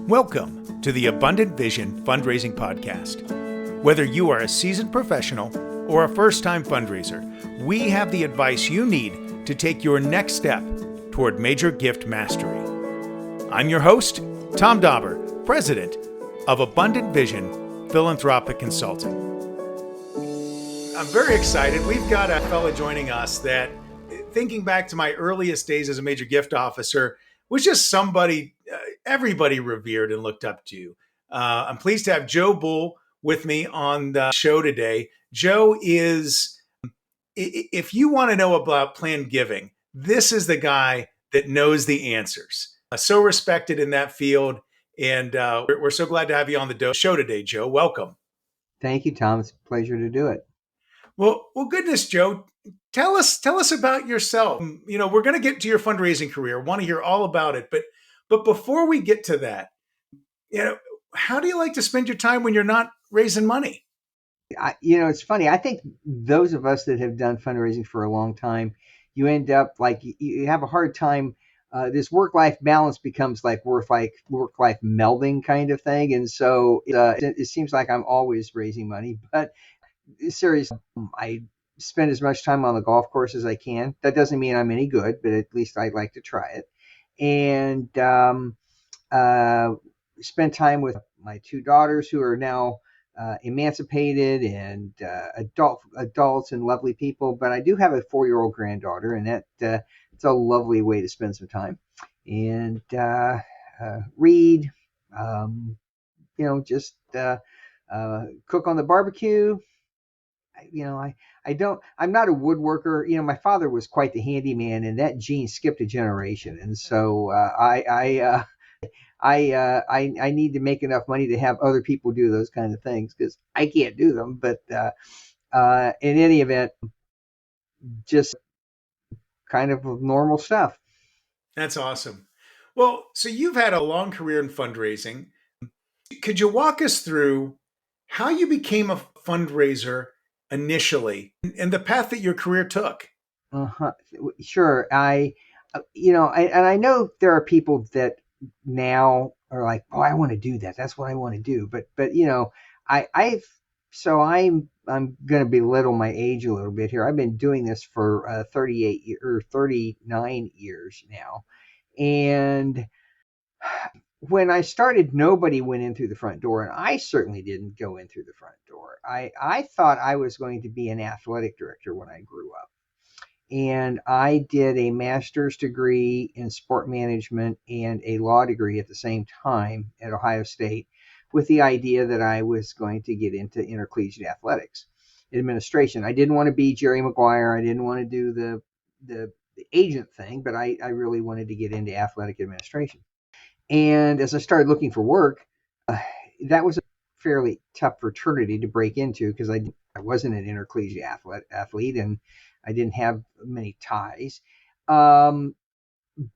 Welcome to the Abundant Vision Fundraising Podcast. Whether you are a seasoned professional or a first-time fundraiser, we have the advice you need to take your next step toward major gift mastery. I'm your host, Tom Dauber, President of Abundant Vision Philanthropic Consulting. I'm very excited. We've got a fellow joining us that, thinking back to my earliest days as a major gift officer, was just somebody everybody revered and looked up to. I'm pleased to have Joe Bull with me on the show today. Joe is, if you want to know about planned giving, this is the guy that knows the answers. So respected in that field. And we're so glad to have you on the show today, Joe. Welcome. Thank you, Tom. It's a pleasure to do it. Well, goodness, Joe, tell us about yourself. You know, we're going to get to your fundraising career. Want to hear all about it, but before we get to that, you know, how do you like to spend your time when you're not raising money? It's funny. I think those of us that have done fundraising for a long time, you end up like you have a hard time. This work-life balance becomes like work-life melding kind of thing, and so it seems like I'm always raising money, but. Seriously, I spend as much time on the golf course as I can. That doesn't mean I'm any good, but at least I'd like to try it. And spend time with my two daughters who are now emancipated and adults and lovely people. But I do have a 4-year-old granddaughter, and it's a lovely way to spend some time. And read, just cook on the barbecue. I'm not a woodworker. My father was quite the handyman, and that gene skipped a generation. And so I need to make enough money to have other people do those kind of things because I can't do them. But in any event, just kind of normal stuff. That's awesome. Well, so you've had a long career in fundraising. Could you walk us through how you became a fundraiser initially and the path that your career took? Sure. I know there are people that now are like, oh, I want to do that. That's what I want to do. But I'm going to belittle my age a little bit here. I've been doing this for 39 years now. And when I started, nobody went in through the front door, and I certainly didn't go in through the front door. I thought I was going to be an athletic director when I grew up. And I did a master's degree in sport management and a law degree at the same time at Ohio State with the idea that I was going to get into intercollegiate athletics administration. I didn't want to be Jerry Maguire. I didn't want to do the agent thing, but I really wanted to get into athletic administration. And as I started looking for work, that was a fairly tough fraternity to break into because I wasn't an intercollegiate athlete and I didn't have many ties. But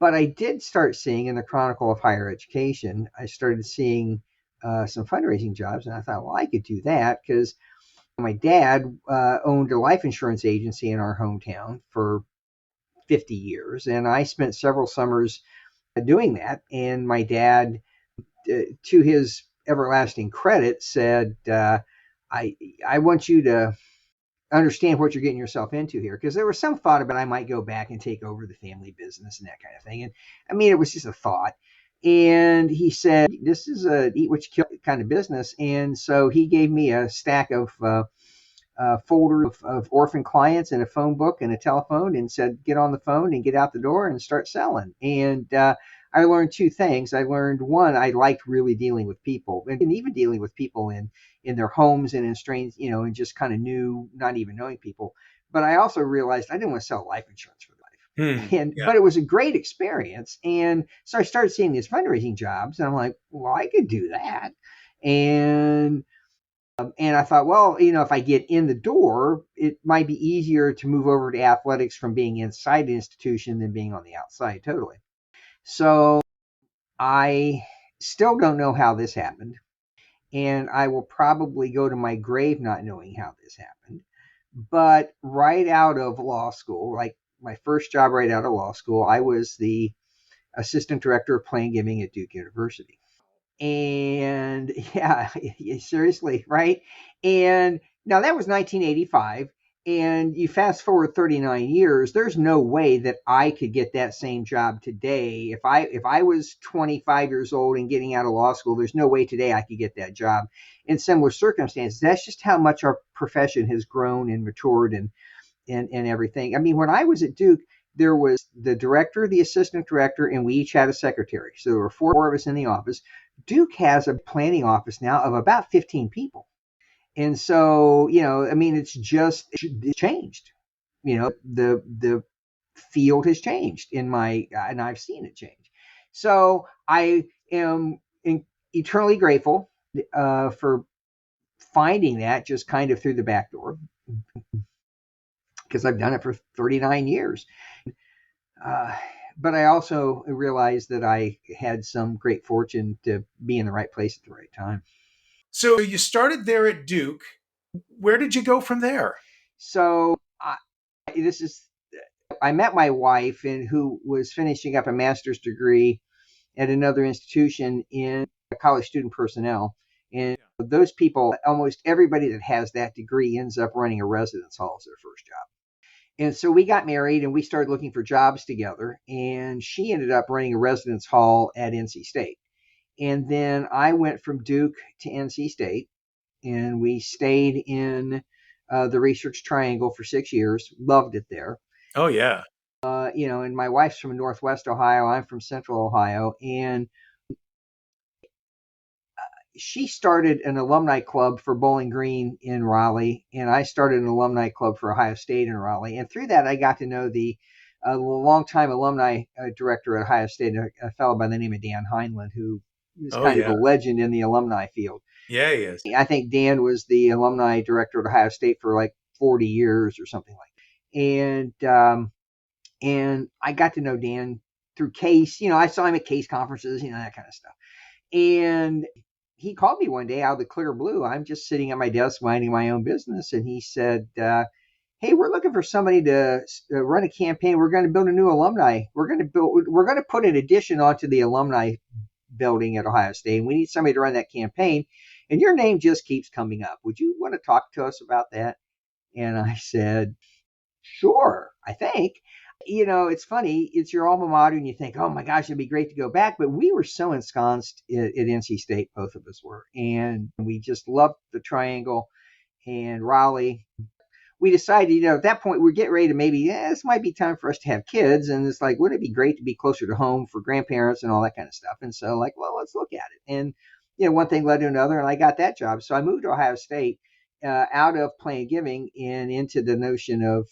I did start seeing in the Chronicle of Higher Education, I started seeing some fundraising jobs. And I thought, well, I could do that because my dad owned a life insurance agency in our hometown for 50 years. And I spent several summers doing that. And my dad, to his everlasting credit, said, I want you to understand what you're getting yourself into here. Because there was some thought about I might go back and take over the family business and that kind of thing. And I mean, it was just a thought. And he said, this is a eat what you kill kind of business. And so he gave me a stack of folder of orphan clients and a phone book and a telephone and said, get on the phone and get out the door and start selling. And I learned two things. I learned, one, I liked really dealing with people and even dealing with people in their homes and in strange, and just kind of not even knowing people. But I also realized I didn't want to sell life insurance for life. But it was a great experience. And so I started seeing these fundraising jobs and I'm like, well, I could do that. And I thought, well, if I get in the door, it might be easier to move over to athletics from being inside the institution than being on the outside totally. So I still don't know how this happened. And I will probably go to my grave not knowing how this happened. But right out of law school, like my first job right out of law school, I was the assistant director of planned giving at Duke University. And yeah, seriously, right? And now that was 1985. And you fast forward 39 years, there's no way that I could get that same job today. If I was 25 years old and getting out of law school, there's no way today I could get that job in similar circumstances. That's just how much our profession has grown and matured and everything. I mean, when I was at Duke, there was the director, the assistant director, and we each had a secretary. So there were four of us in the office. Duke has a planning office now of about 15 people. And so, I mean, it's changed. The field has changed and I've seen it change. So I am eternally grateful for finding that just kind of through the back door, because I've done it for 39 years. Uh, but I also realized that I had some great fortune to be in the right place at the right time. So you started there at Duke. Where did you go from there? So this is I met my wife, and who was finishing up a master's degree at another institution in college student personnel. And those people, almost everybody that has that degree ends up running a residence hall as their first job. And so we got married and we started looking for jobs together. And she ended up running a residence hall at NC State. And then I went from Duke to NC State, and we stayed in the Research Triangle for 6 years. Loved it there. Oh, yeah. And my wife's from Northwest Ohio. I'm from Central Ohio. And she started an alumni club for Bowling Green in Raleigh, and I started an alumni club for Ohio State in Raleigh. And through that, I got to know the longtime alumni director at Ohio State, a fellow by the name of Dan Heinlein, who is kind of a legend in the alumni field. Yeah, he is. I think Dan was the alumni director at Ohio State for like 40 years or something like that. And I got to know Dan through Case. I saw him at Case conferences, that kind of stuff. And he called me one day out of the clear blue. I'm just sitting at my desk minding my own business. And he said, hey, we're looking for somebody to run a campaign. We're going to build a new alumni. We're going to put an addition onto the alumni building at Ohio State. And we need somebody to run that campaign. And your name just keeps coming up. Would you want to talk to us about that? And I said, sure, I think. It's funny. It's your alma mater, and you think, oh my gosh, it'd be great to go back. But we were so ensconced at NC State, both of us were. And we just loved the Triangle and Raleigh. We decided, at that point, we're getting ready to maybe, this might be time for us to have kids. And it's like, wouldn't it be great to be closer to home for grandparents and all that kind of stuff? And so, well, let's look at it. And, one thing led to another, and I got that job. So I moved to Ohio State out of Planned Giving and into the notion of,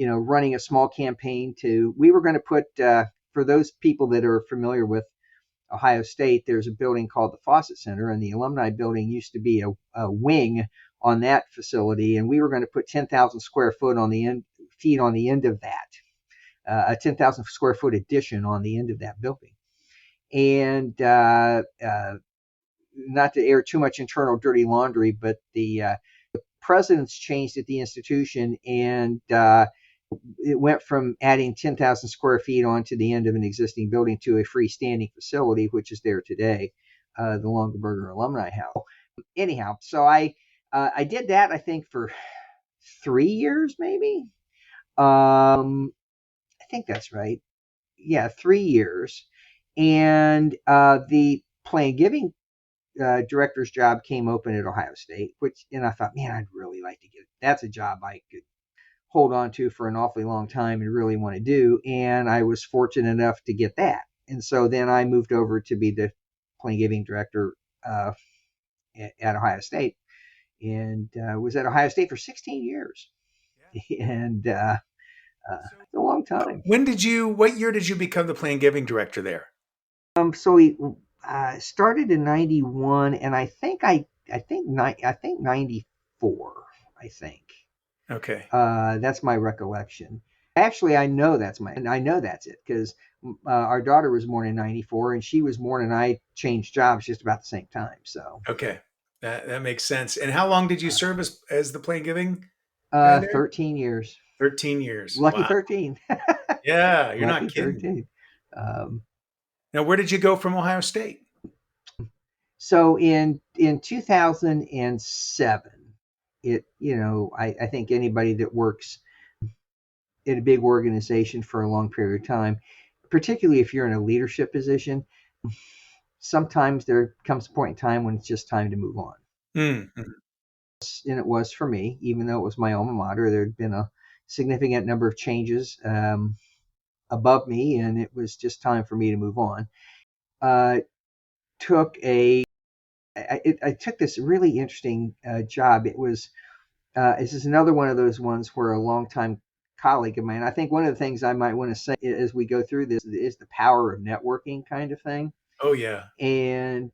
running a small campaign we were going to put, for those people that are familiar with Ohio State, there's a building called the Fawcett Center, and the alumni building used to be a wing on that facility. And we were going to put 10,000 square feet on the end of that, a 10,000 square foot addition on the end of that building. And, not to air too much internal dirty laundry, but the presidents changed at the institution, and it went from adding 10,000 square feet onto the end of an existing building to a freestanding facility, which is there today, the Longaberger Alumni House. Anyhow, so I did that, I think, for 3 years, maybe. I think that's right. Yeah, 3 years. And the Planned Giving director's job came open at Ohio State, and I thought, man, I'd really like to that's a job I could hold on to for an awfully long time and really want to do. And I was fortunate enough to get that. And so then I moved over to be the Planned Giving director at Ohio State, and was at Ohio State for 16 years. Yeah. And a long time. What year did you become the Planned Giving director there? So we started in 91, and I think 94, I think. Okay. That's my recollection. Actually, I know that's it, because our daughter was born in 94, and she was born, and I changed jobs just about the same time. So okay, that makes sense. And how long did you serve as the Planned Giving guy there? 13 years. 13 years. Lucky wow. 13. Yeah, you're Lucky not kidding. 13. Now, where did you go from Ohio State? So in 2007, I think anybody that works in a big organization for a long period of time, particularly if you're in a leadership position, sometimes there comes a point in time when it's just time to move on. Mm-hmm. And it was for me, even though it was my alma mater. There had been a significant number of changes above me, and it was just time for me to move on. Uh, took a I took this really interesting job. This is another one of those ones where a longtime colleague of mine. I think one of the things I might want to say as we go through this is the power of networking kind of thing. Oh, yeah. And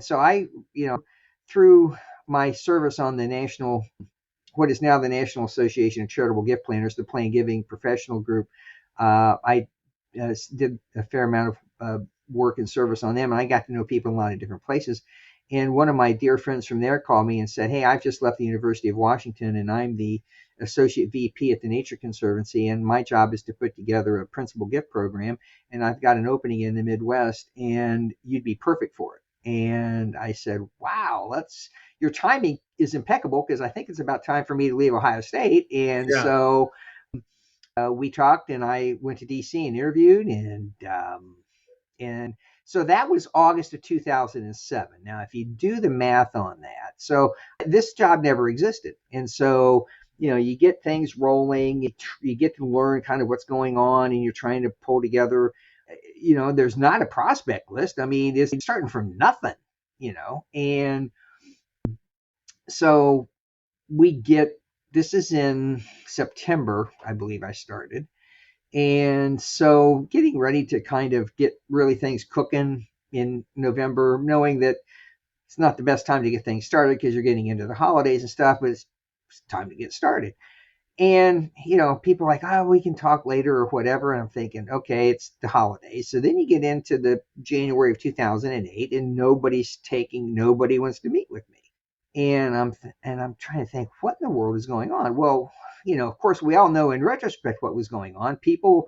so through my service on the what is now the National Association of Charitable Gift Planners, the Plan Giving professional group, I did a fair amount of work and service on them, and I got to know people in a lot of different places. And one of my dear friends from there called me and said, "Hey, I've just left the University of Washington, and I'm the associate VP at the Nature Conservancy, and my job is to put together a principal gift program, and I've got an opening in the Midwest, and you'd be perfect for it." And I said, "Wow, your timing is impeccable, because I think it's about time for me to leave Ohio State." And Yeah. so we talked, and I went to DC and interviewed, and so that was August of 2007. Now, if you do the math on that, so this job never existed. And so, you get things rolling, you get to learn kind of what's going on, and you're trying to pull together, there's not a prospect list. I mean, it's starting from nothing, and so this is in September, I believe I started. And so getting ready to kind of get really things cooking in November, knowing that it's not the best time to get things started because you're getting into the holidays and stuff, but it's time to get started. And, people are like, "Oh, we can talk later," or whatever. And I'm thinking, okay, it's the holidays. So then you get into the January of 2008, and nobody wants to meet with me. And I'm trying to think, what in the world is going on? Well, of course, we all know in retrospect what was going on. People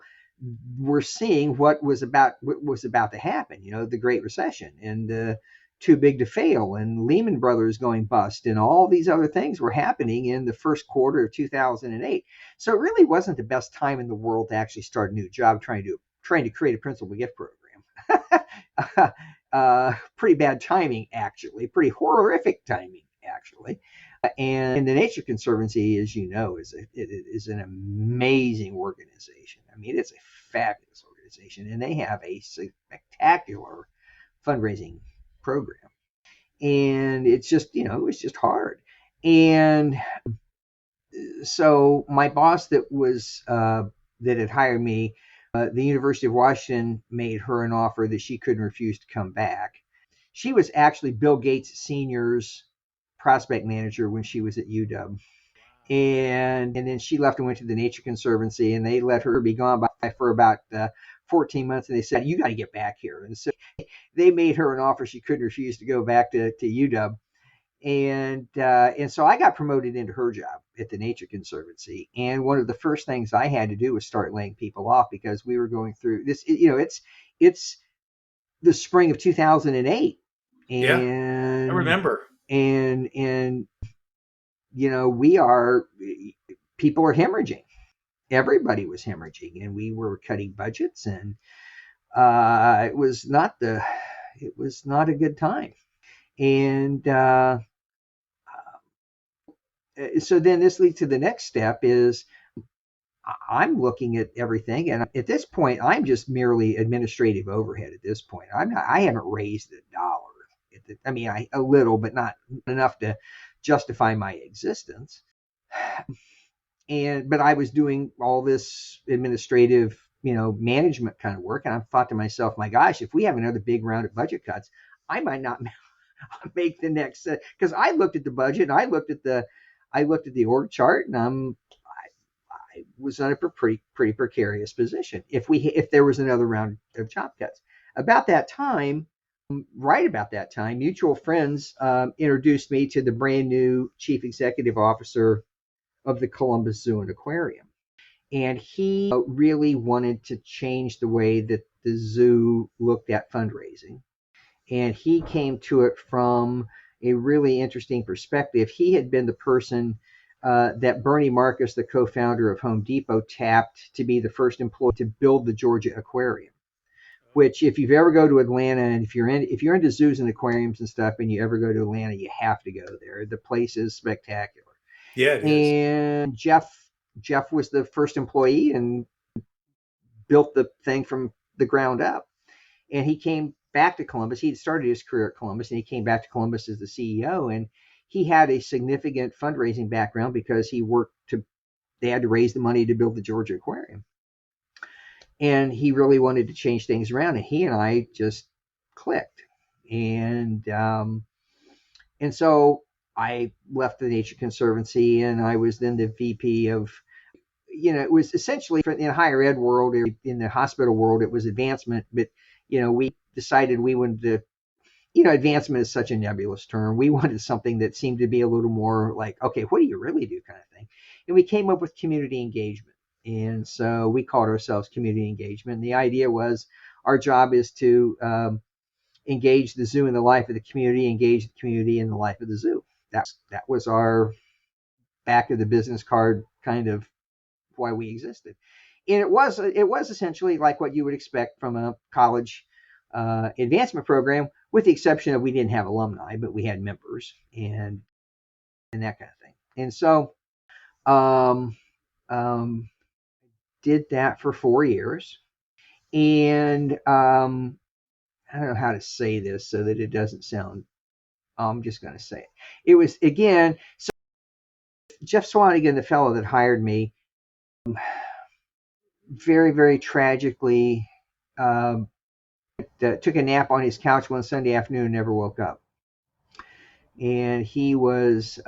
were seeing what was about to happen. The Great Recession, and too big to fail, and Lehman Brothers going bust, and all these other things were happening in the first quarter of 2008. So it really wasn't the best time in the world to actually start a new job trying to create a principal gift program. Pretty bad timing, actually. Pretty horrific timing, actually. And the Nature Conservancy, as you know, is an amazing organization. I mean, it's a fabulous organization, and they have a spectacular fundraising program. And it's just, it was just hard. And so my boss that had hired me, the University of Washington made her an offer that she couldn't refuse to come back. She was actually Bill Gates Sr.'s prospect manager when she was at UW. And then she left and went to the Nature Conservancy, and they let her be gone for about 14 months. And they said, "You got to get back here." And so they made her an offer she couldn't refuse to go back to UW. And so I got promoted into her job at the Nature Conservancy. And one of the first things I had to do was start laying people off, because we were going through this. It's the spring of 2008, Yeah. I and remember. and we are people are hemorrhaging. Everybody was hemorrhaging, and we were cutting budgets, and it was not a good time. And so then this leads to the next step is I'm looking at everything, and at this point I'm just merely administrative overhead. At this point, I haven't raised a dollar. I mean, a little, but not enough to justify my existence. But I was doing all this administrative, management kind of work, and I thought to myself, my gosh, if we have another big round of budget cuts, I might not make the next set. Because I looked at the budget, and I looked at the org chart, and I was in a pretty precarious position if there was another round of job cuts. Right about that time, mutual friends introduced me to the brand new chief executive officer of the Columbus Zoo and Aquarium. And he really wanted to change the way that the zoo looked at fundraising. And he came to it from a really interesting perspective. He had been the person that Bernie Marcus, the co-founder of Home Depot, tapped to be the first employee to build the Georgia Aquarium. Which, if you've ever go to Atlanta, and if you're into zoos and aquariums and stuff, and you ever go to Atlanta, you have to go there. The place is spectacular. Yeah, it is. And Jeff was the first employee and built the thing from the ground up. And he came back to Columbus. He had started his career at Columbus, and he came back to Columbus as the CEO. And he had a significant fundraising background because they had to raise the money to build the Georgia Aquarium. And he really wanted to change things around, and he and I just clicked. And so I left the Nature Conservancy, and I was then the VP of, it was essentially in the higher ed world, in the hospital world, it was advancement. But, we decided we wanted to, advancement is such a nebulous term. We wanted something that seemed to be a little more like, okay, what do you really do kind of thing? And we came up with community engagement. And so we called ourselves community engagement. And the idea was our job is to engage the zoo in the life of the community, engage the community in the life of the zoo. That was our back of the business card, kind of why we existed. And it was essentially like what you would expect from a college advancement program, with the exception of we didn't have alumni, but we had members and that kind of thing. And so did that for 4 years. And I don't know how to say this so that it doesn't sound, I'm just going to say it. It was, again, so Jeff Swanigan, the fellow that hired me, very, very tragically took a nap on his couch one Sunday afternoon and never woke up. And he was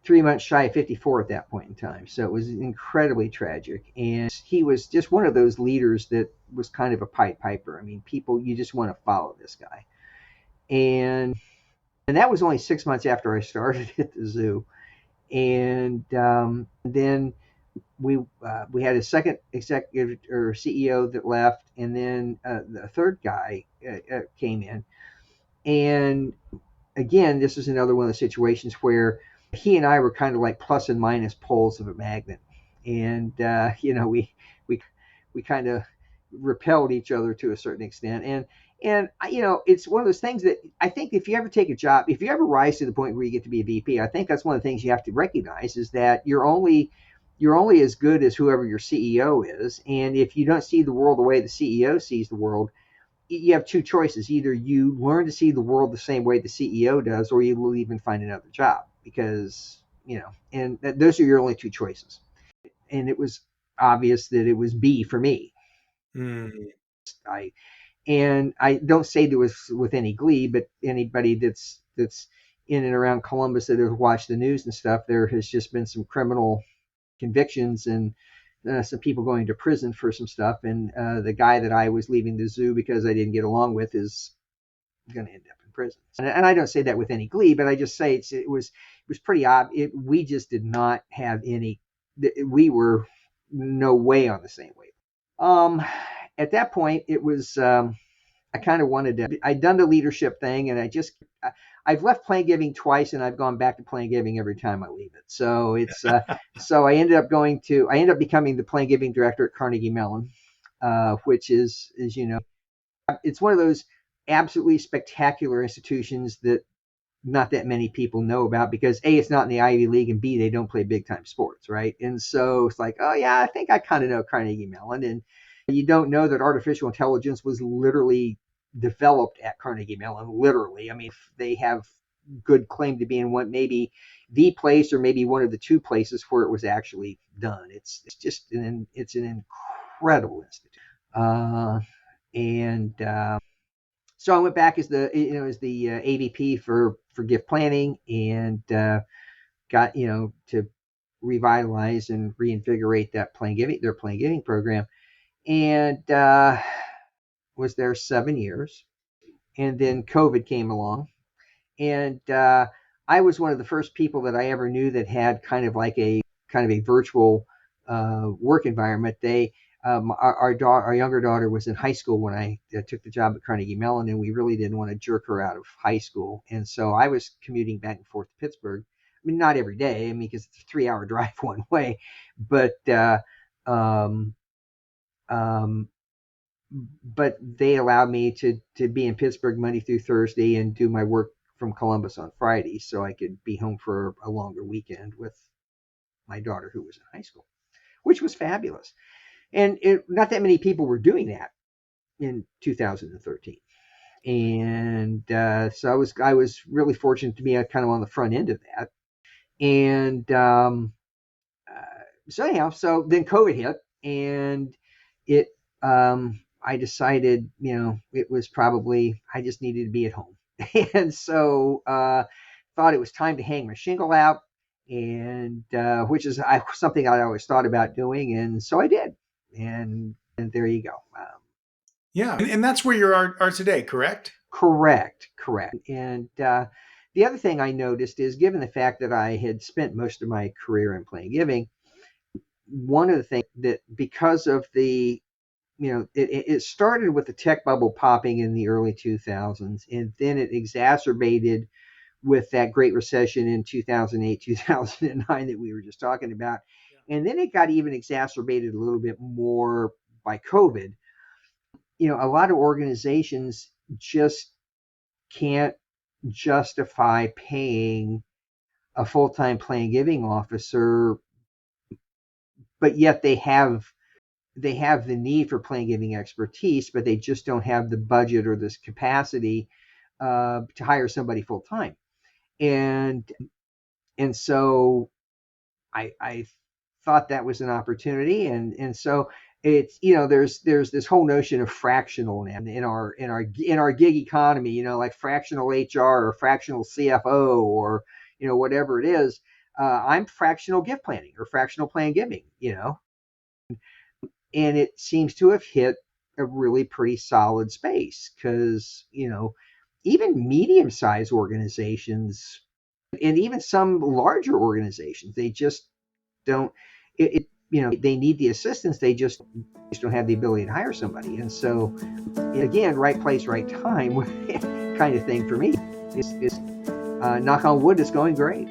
3 months shy of 54 at that point in time. So it was incredibly tragic. And he was just one of those leaders that was kind of a Pied Piper. I mean, people, you just want to follow this guy. And that was only 6 months after I started at the zoo. And then we had a second executive or CEO that left, and then the third guy came in. And again, this is another one of the situations where he and I were kind of like plus and minus poles of a magnet. And we kind of repelled each other to a certain extent. And it's one of those things that I think if you ever take a job, if you ever rise to the point where you get to be a VP, I think that's one of the things you have to recognize, is that you're only as good as whoever your CEO is. And if you don't see the world the way the CEO sees the world, you have two choices. Either you learn to see the world the same way the CEO does, or you leave and find another job, because, and those are your only two choices. And it was obvious that it was B for me. I don't say this with any glee, but anybody that's in and around Columbus that has watched the news and stuff, there has just been some criminal convictions and some people going to prison for some stuff. And the guy that I was leaving the zoo because I didn't get along with is going to end up in prison. And I don't say that with any glee, but I just say it was pretty obvious. We just did not have any. We were no way on the same wave. At that point, it was. I kind of wanted to. I'd done the leadership thing, and I've left Plain Giving twice, and I've gone back to Plain Giving every time I leave it. So it's so I ended up becoming the Plain Giving director at Carnegie Mellon, which is it's one of those absolutely spectacular institutions that not that many people know about, because A, it's not in the Ivy League, and B, they don't play big time sports, right? And so it's like, oh yeah, I think I kind of know Carnegie Mellon. And you don't know that artificial intelligence was literally developed at Carnegie Mellon. Literally, I mean, they have good claim to being maybe the place, or maybe one of the two places where it was actually done. It's an incredible institute. So I went back as the AVP for gift planning, and got to revitalize and reinvigorate their Plain Giving program. And was there 7 years, and then COVID came along, and I was one of the first people that I ever knew that had kind of a virtual work environment. our younger daughter was in high school when I took the job at Carnegie Mellon, and we really didn't want to jerk her out of high school. And so I was commuting back and forth to Pittsburgh. I mean, not every day, I mean, because it's a 3-hour drive one way, but um, um, but they allowed me to be in Pittsburgh Monday through Thursday and do my work from Columbus on Friday, so I could be home for a longer weekend with my daughter who was in high school, which was fabulous. And not that many people were doing that in 2013. And so I was really fortunate to be kind of on the front end of that. And so anyhow, so then COVID hit, and it I decided, it was probably I just needed to be at home, and so thought it was time to hang my shingle out, and which is something I always thought about doing, and so I did, and there you go. Yeah, and that's where you are today, correct? Correct. And the other thing I noticed is, given the fact that I had spent most of my career in Planned Giving, one of the things that, because of the, it started with the tech bubble popping in the early 2000s, and then it exacerbated with that Great Recession in 2008, 2009 that we were just talking about. Yeah. And then it got even exacerbated a little bit more by COVID. A lot of organizations just can't justify paying a full-time Planned Giving officer, but yet they have the need for Planned Giving expertise, but they just don't have the budget or this capacity to hire somebody full-time. And so I thought that was an opportunity, and so it's, there's this whole notion of fractional now in our gig economy, like fractional HR or fractional CFO or whatever it is. I'm fractional gift planning or fractional Planned Giving, and it seems to have hit a really pretty solid space, because even medium-sized organizations and even some larger organizations, they just don't. They need the assistance. They just don't have the ability to hire somebody. And so, again, right place, right time kind of thing for me. Is knock on wood, it's going great.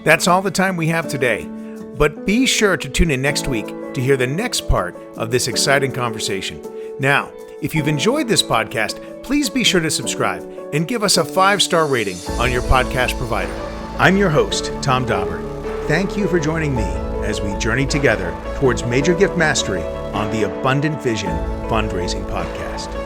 That's all the time we have today. But be sure to tune in next week to hear the next part of this exciting conversation. Now, if you've enjoyed this podcast, please be sure to subscribe and give us a 5-star rating on your podcast provider. I'm your host, Tom Dauber. Thank you for joining me as we journey together towards major gift mastery on the Abundant Vision Fundraising Podcast.